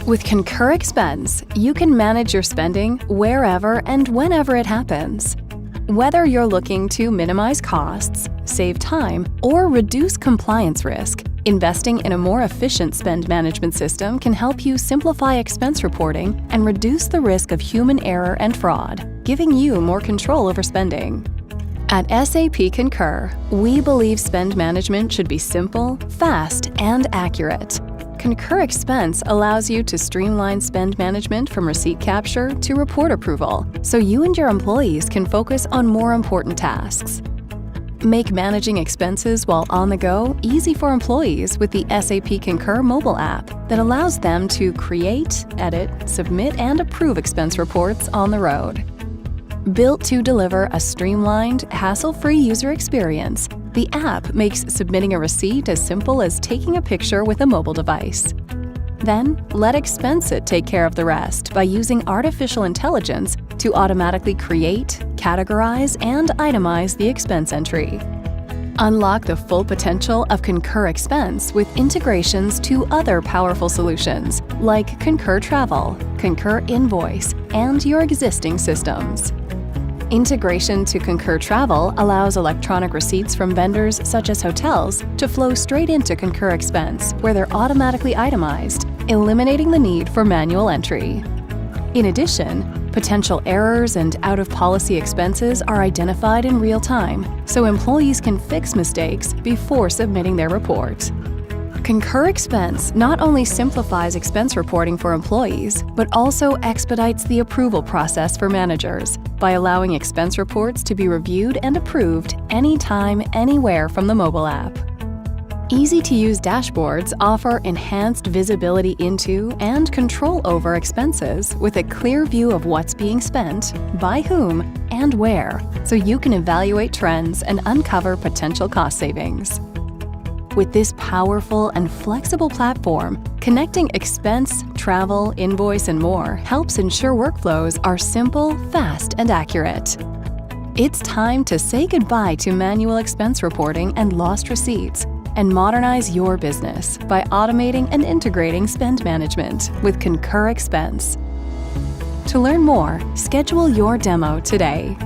With Concur Expense, you can manage your spending wherever and whenever it happens. Whether you're looking to minimize costs, save time, or reduce compliance risk, investing in a more efficient spend management system can help you simplify expense reporting and reduce the risk of human error and fraud, giving you more control over spending. At SAP Concur, we believe spend management should be simple, fast, and accurate. Concur Expense allows you to streamline spend management from receipt capture to report approval, so you and your employees can focus on more important tasks. Make managing expenses while on the go easy for employees with the SAP Concur mobile app that allows them to create, edit, submit, and approve expense reports on the road. Built to deliver a streamlined, hassle-free user experience, the app makes submitting a receipt as simple as taking a picture with a mobile device. Then, let Expenseit take care of the rest by using artificial intelligence to automatically create, categorize, and itemize the expense entry. Unlock the full potential of Concur Expense with integrations to other powerful solutions like Concur Travel, Concur Invoice, and your existing systems. Integration to Concur Travel allows electronic receipts from vendors such as hotels to flow straight into Concur Expense, where they're automatically itemized, eliminating the need for manual entry. In addition, potential errors and out-of-policy expenses are identified in real time, so employees can fix mistakes before submitting their report. Concur Expense not only simplifies expense reporting for employees, but also expedites the approval process for managers by allowing expense reports to be reviewed and approved anytime, anywhere from the mobile app. Easy-to-use dashboards offer enhanced visibility into and control over expenses with a clear view of what's being spent, by whom, and where, so you can evaluate trends and uncover potential cost savings. With this powerful and flexible platform, connecting expense, travel, invoice, and more helps ensure workflows are simple, fast, and accurate. It's time to say goodbye to manual expense reporting and lost receipts and modernize your business by automating and integrating spend management with Concur Expense. To learn more, schedule your demo today.